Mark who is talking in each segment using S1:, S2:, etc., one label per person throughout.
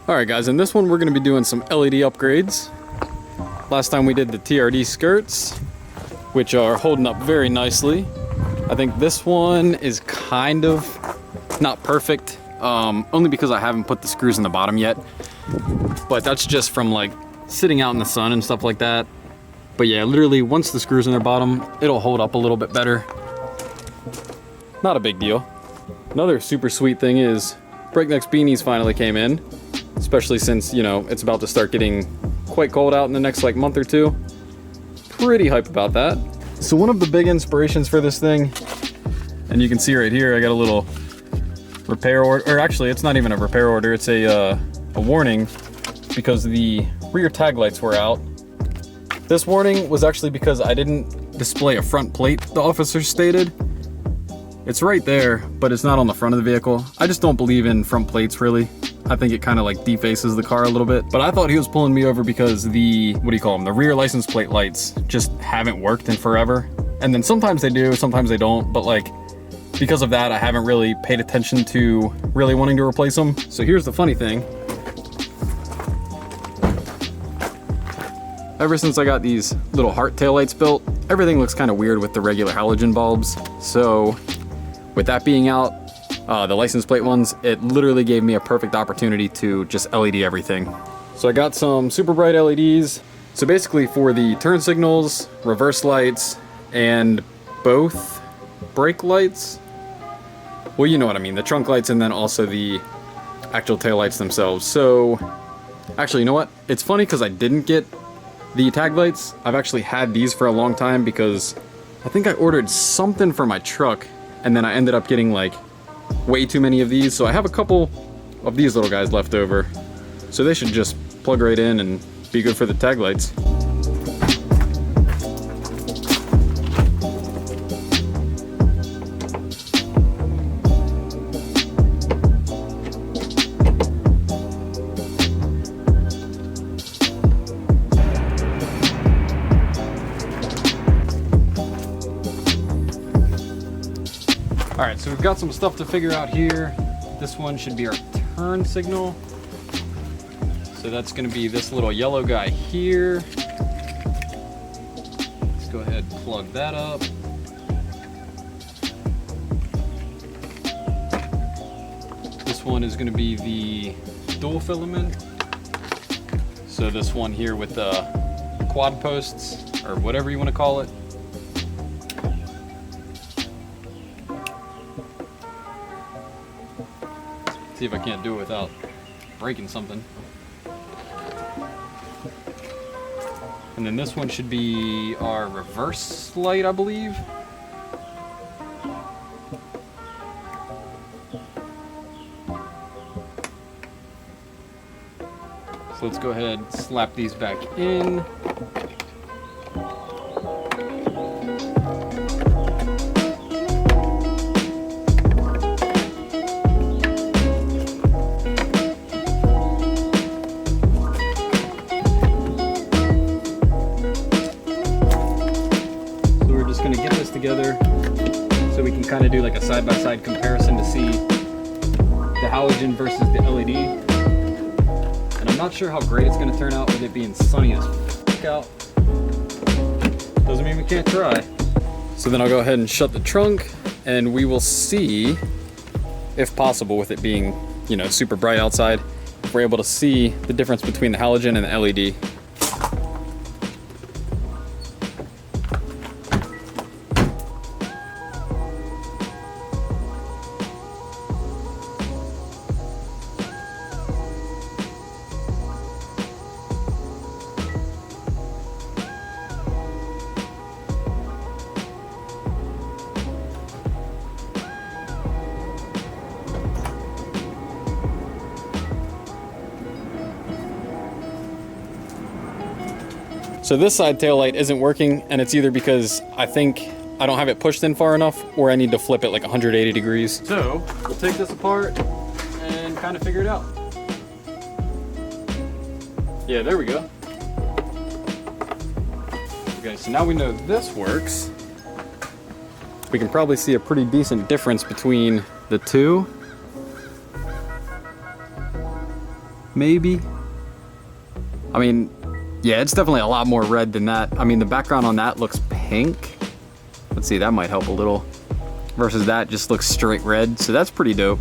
S1: Alright guys, in this one we're going to be doing some LED upgrades. Last time we did the TRD skirts, which are holding up very nicely. I think this one is kind of not perfect, only because I haven't put the screws in the bottom yet. But that's just from like sitting out in the sun and stuff like that. But yeah, literally once the screws in their bottom, it'll hold up a little bit better. Not a big deal. Another super sweet thing is Brakenex beanies finally came in. Especially since, you know, it's about to start getting quite cold out in the next like month or two. Pretty hype about that. So one of the big inspirations for this thing, and you can see right here, I got a little repair order, or actually it's not even a repair order, it's a warning because the rear tag lights were out. This warning was actually because I didn't display a front plate, the officer stated. It's right there, but it's not on the front of the vehicle. I just don't believe in front plates really. I think it kind of like defaces the car a little bit. But I thought he was pulling me over because the, what do you call them? The rear license plate lights just haven't worked in forever. And then sometimes they do, sometimes they don't. But like, because of that, I haven't really paid attention to really wanting to replace them. So here's the funny thing. Ever since I got these little heart taillights built, everything looks kind of weird with the regular halogen bulbs. So with that being out, the license plate ones, it literally gave me a perfect opportunity to just LED everything. So I got some super bright LEDs. So basically for the turn signals, reverse lights, and both brake lights. Well, you know what I mean, the trunk lights and then also the actual tail lights themselves. So actually, you know what? It's funny because I didn't get the tag lights. I've actually had these for a long time because I think I ordered something for my truck and then I ended up getting like way too many of these, so I have a couple of these little guys left over. So they should just plug right in and be good for the tag lights. Alright, so we've got some stuff to figure out here. This one should be our turn signal. So that's going to be this little yellow guy here. Let's go ahead and plug that up. This one is going to be the dual filament. So this one here with the quad posts, or whatever you want to call it. See if I can't do it without breaking something. And then this one should be our reverse light, I believe. So let's go ahead and slap these back in. Going to get this together so we can kind of do like a side-by-side comparison to see the halogen versus the LED. And I'm not sure how great it's going to turn out with it being sunny as f*** out. Doesn't mean we can't try. So then I'll go ahead and shut the trunk and we will see, if possible with it being, you know, super bright outside, if we're able to see the difference between the halogen and the LED. So this side tail light isn't working, and it's either because I think I don't have it pushed in far enough, or I need to flip it like 180 degrees. So we'll take this apart and kind of figure it out. Yeah, there we go. Okay, so now we know this works. We can probably see a pretty decent difference between the two. maybe. I mean, yeah, it's definitely a lot more red than that. I mean, the background on that looks pink. Let's see, that might help a little. Versus that just looks straight red, so that's pretty dope.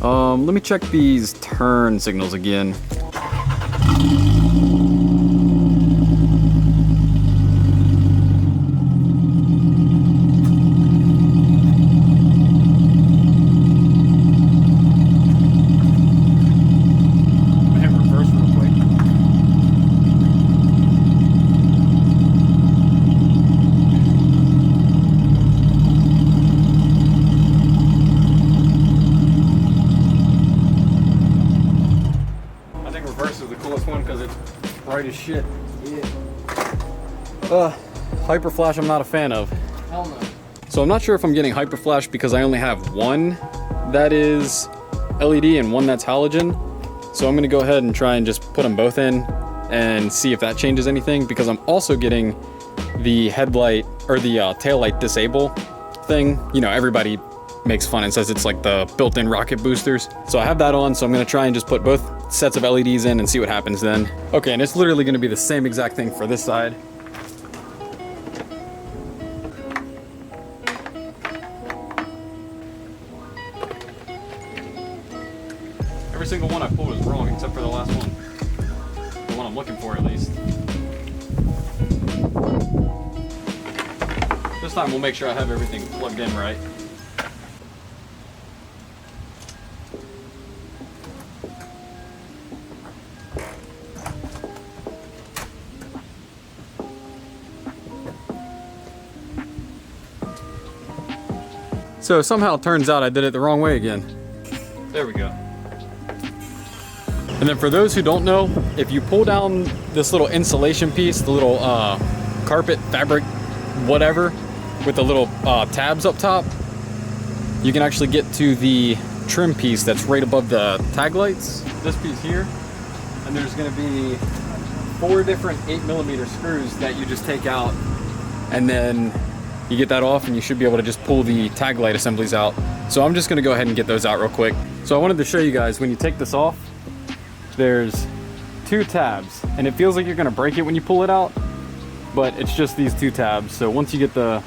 S1: Let me check these turn signals again. Bright as shit. Yeah. Hyper flash I'm not a fan of.
S2: Hell no.
S1: So I'm not sure if I'm getting hyper flash because I only have one that is LED and one that's halogen. So I'm gonna go ahead and try and just put them both in and see if that changes anything, because I'm also getting the headlight or the tail light disable thing. You know, everybody makes fun and says it's like the built-in rocket boosters. So I have that on, so I'm gonna try and just put both sets of LEDs in and see what happens then. Okay, and it's literally gonna be the same exact thing for this side. Every single one I pulled was wrong except for the last one. The one I'm looking for, at least. This time we'll make sure I have everything plugged in right. So somehow it turns out I did it the wrong way again. There we go. And then for those who don't know, if you pull down this little insulation piece, the little carpet, fabric, whatever, with the little tabs up top, you can actually get to the trim piece that's right above the tag lights. This piece here, and there's gonna be 4 different 8mm screws that you just take out, and then you get that off and you should be able to just pull the tag light assemblies out. So I'm just gonna go ahead and get those out real quick. So I wanted to show you guys, when you take this off, there's 2 tabs, and it feels like you're gonna break it when you pull it out, but it's just these 2 tabs. So once you get the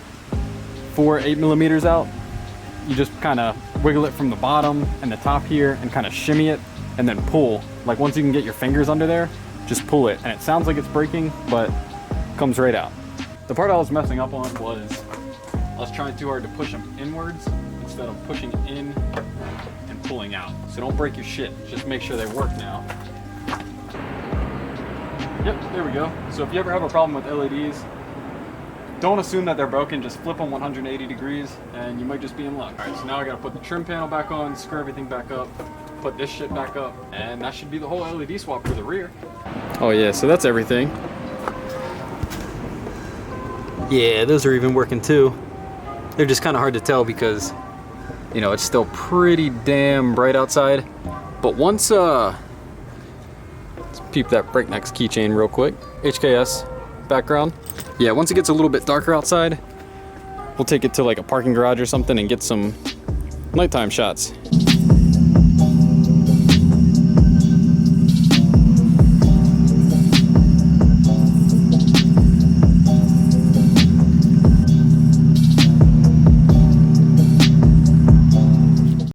S1: 4 8mm out, you just kind of wiggle it from the bottom and the top here and kind of shimmy it and then pull. Like once you can get your fingers under there, just pull it. And it sounds like it's breaking, but it comes right out. The part I was messing up on was I was trying too hard to push them inwards instead of pushing in and pulling out. So don't break your shit, just make sure they work now. Yep, there we go. So if you ever have a problem with LEDs, don't assume that they're broken, just flip them 180 degrees and you might just be in luck. All right, so now I gotta put the trim panel back on, screw everything back up, put this shit back up, and that should be the whole LED swap for the rear. Oh yeah, so that's everything. Yeah, those are even working too. They're just kind of hard to tell because, you know, it's still pretty damn bright outside. But once, let's peep that Brakenex keychain real quick. HKS background. Yeah, once it gets a little bit darker outside, we'll take it to like a parking garage or something and get some nighttime shots.